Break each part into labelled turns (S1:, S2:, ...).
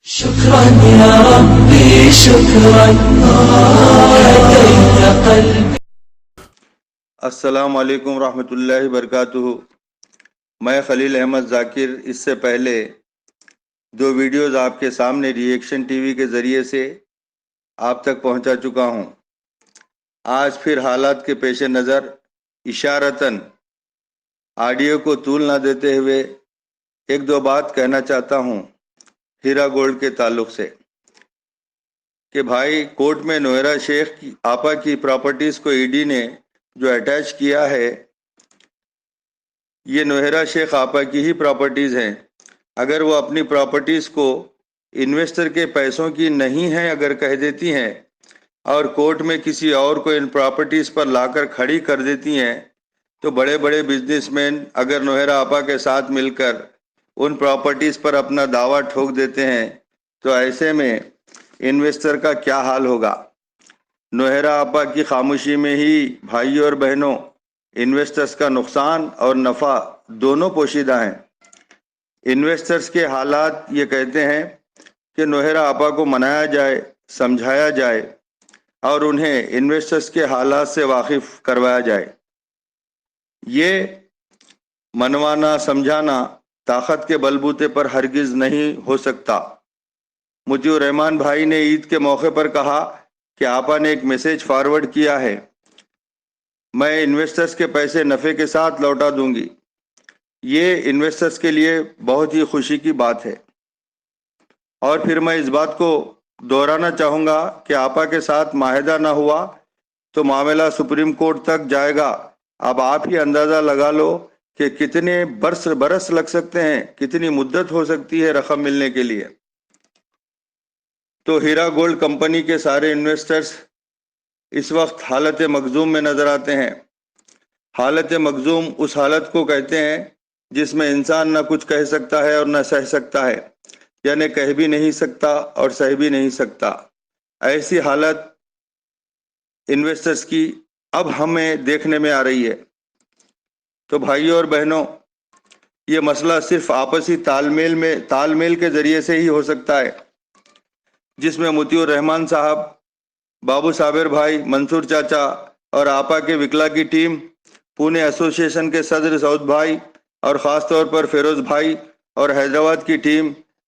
S1: شكرا يا ربي شكرا هديت قلبي.
S2: السلام علیکم ورحمۃ اللہ وبرکاتہ. میں خلیل احمد ذاکر اس سے پہلے 2 ویڈیوز آپ کے سامنے ری ایکشن ٹی وی کے ذریعے سے آپ تک پہنچا چکا ہوں. آج پھر حالات کے پیش نظر اشارتاً آڈیو کو طول نہ دیتے ہوئے 1-2 بات کہنا چاہتا ہوں ہیرا گولڈ کے تعلق سے کہ بھائی کورٹ میں نوہرا شیخ آپا کی پراپرٹیز کو ای ڈی نے جو اٹیچ کیا ہے یہ نوہرا شیخ آپا کی ہی پراپرٹیز ہیں. اگر وہ اپنی پراپرٹیز کو انویسٹر کے پیسوں کی نہیں ہیں اگر کہہ دیتی ہیں اور کورٹ میں کسی اور کو ان پراپرٹیز پر لا کر کھڑی کر دیتی ہیں تو بڑے بڑے بزنس مین اگر نوہرا آپا کے ساتھ مل کر ان پراپرٹیز پر اپنا دعویٰ ٹھوک دیتے ہیں تو ایسے میں انویسٹر کا کیا حال ہوگا. نوہرا آپا کی خاموشی میں ہی بھائیوں اور بہنوں انویسٹرز کا نقصان اور نفع دونوں پوشیدہ ہیں. انویسٹرز کے حالات یہ کہتے ہیں کہ نوہرا آپا کو منایا جائے، سمجھایا جائے اور انہیں انویسٹرز کے حالات سے واقف کروایا جائے. یہ منوانا سمجھانا طاقت کے بلبوتے پر ہرگز نہیں ہو سکتا. مطیع الرحمان بھائی نے عید کے موقع پر کہا کہ آپا نے ایک میسج فارورڈ کیا ہے، میں انویسٹرز کے پیسے نفع کے ساتھ لوٹا دوں گی. یہ انویسٹرز کے لیے بہت ہی خوشی کی بات ہے. اور پھر میں اس بات کو دہرانا چاہوں گا کہ آپا کے ساتھ معاہدہ نہ ہوا تو معاملہ سپریم کورٹ تک جائے گا. اب آپ ہی اندازہ لگا لو کہ کتنے برس لگ سکتے ہیں، کتنی مدت ہو سکتی ہے رقم ملنے کے لیے. تو ہیرا گولڈ کمپنی کے سارے انویسٹرز اس وقت حالت مغزوم میں نظر آتے ہیں. حالت مغزوم اس حالت کو کہتے ہیں جس میں انسان نہ کچھ کہہ سکتا ہے اور نہ سہ سکتا ہے، یعنی کہہ بھی نہیں سکتا اور سہ بھی نہیں سکتا. ایسی حالت انویسٹرز کی اب ہمیں دیکھنے میں آ رہی ہے. تو بھائیوں اور بہنوں یہ مسئلہ صرف آپسی تال میل کے ذریعے سے ہی ہو سکتا ہے، جس میں مطیع الرحمان صاحب، بابو صابر بھائی، منصور چاچا اور آپا کے وکلا کی ٹیم، پونے ایسوسی ایشن کے صدر سعود بھائی اور خاص طور پر فیروز بھائی اور حیدرآباد کی ٹیم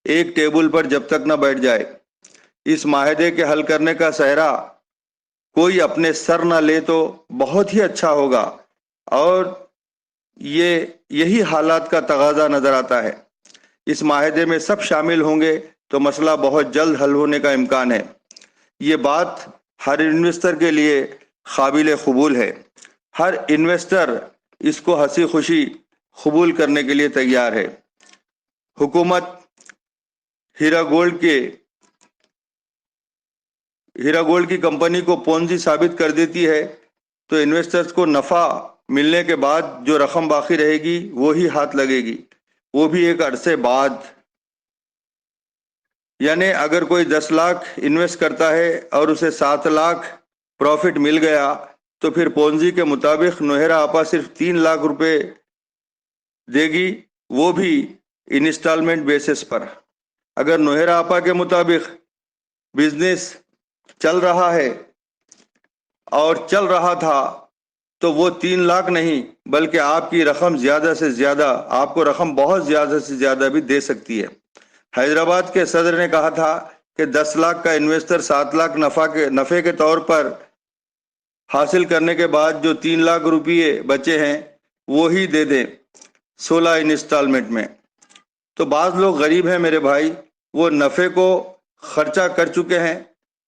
S2: ایک ٹیبل پر جب تک نہ بیٹھ جائے، اس معاہدے کے حل کرنے کا سہرا کوئی اپنے سر نہ لے تو بہت ہی اچھا ہوگا. اور یہی حالات کا تقاضا نظر آتا ہے. اس معاہدے میں سب شامل ہوں گے تو مسئلہ بہت جلد حل ہونے کا امکان ہے. یہ بات ہر انویسٹر کے لیے قابل قبول ہے. ہر انویسٹر اس کو ہنسی خوشی قبول کرنے کے لیے تیار ہے. حکومت ہیرا گولڈ کی کمپنی کو پونزی ثابت کر دیتی ہے تو انویسٹرز کو نفع ملنے کے بعد جو رقم باقی رہے گی وہی ہاتھ لگے گی، وہ بھی ایک عرصے بعد. یعنی اگر کوئی 10 لاکھ انویسٹ کرتا ہے اور اسے 7 لاکھ پروفٹ مل گیا تو پھر پونزی کے مطابق نوہرا آپا صرف 3 لاکھ روپے دے گی، وہ بھی انسٹالمنٹ بیسس پر. اگر نوہرا آپا کے مطابق بزنس چل رہا ہے اور چل رہا تھا تو وہ 3 لاکھ نہیں بلکہ آپ کی رقم زیادہ سے زیادہ، آپ کو رقم بہت زیادہ سے زیادہ بھی دے سکتی ہے. حیدرآباد کے صدر نے کہا تھا کہ 10 لاکھ کا انویسٹر 7 لاکھ نفع کے طور پر حاصل کرنے کے بعد جو 3 لاکھ روپئے بچے ہیں وہی دے دیں 16 انسٹالمنٹ میں. تو بعض لوگ غریب ہیں میرے بھائی، وہ نفع کو خرچہ کر چکے ہیں،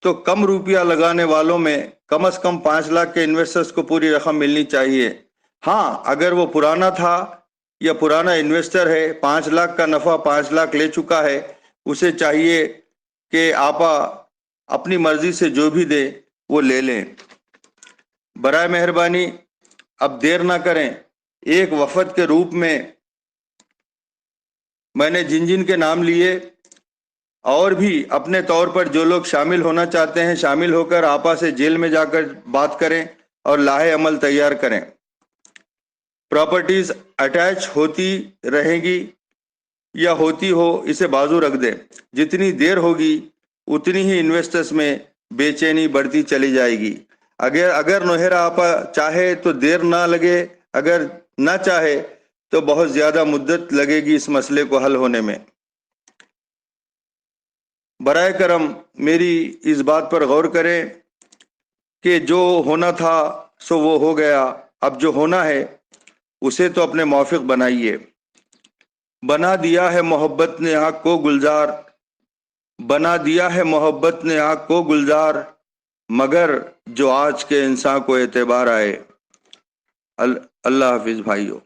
S2: تو کم روپیہ لگانے والوں میں کم از کم 5 لاکھ کے انویسٹرز کو پوری رقم ملنی چاہیے. ہاں اگر وہ پرانا تھا یا پرانا انویسٹر ہے، 5 لاکھ کا نفع 5 لاکھ لے چکا ہے، اسے چاہیے کہ آپا اپنی مرضی سے جو بھی دے وہ لے لیں. برائے مہربانی اب دیر نہ کریں. ایک وفد کے روپ میں نے جن کے نام لیے اور بھی اپنے طور پر جو لوگ شامل ہونا چاہتے ہیں شامل ہو کر آپا سے جیل میں جا کر بات کریں اور لاہے عمل تیار کریں. پراپرٹیز اٹیچ ہوتی رہیں گی، یا ہوتی ہو اسے بازو رکھ دیں. جتنی دیر ہوگی اتنی ہی انویسٹرز میں بے چینی بڑھتی چلی جائے گی. اگر نوہیرا آپا چاہے تو دیر نہ لگے، اگر نہ چاہے تو بہت زیادہ مدت لگے گی اس مسئلے کو حل ہونے میں. برائے کرم میری اس بات پر غور کریں کہ جو ہونا تھا سو وہ ہو گیا، اب جو ہونا ہے اسے تو اپنے موافق بنائیے. بنا دیا ہے محبت نے آنکھ کو گلزار، بنا دیا ہے محبت نے آنکھ کو گلزار، مگر جو آج کے انسان کو اعتبار آئے. اللہ حافظ بھائیو.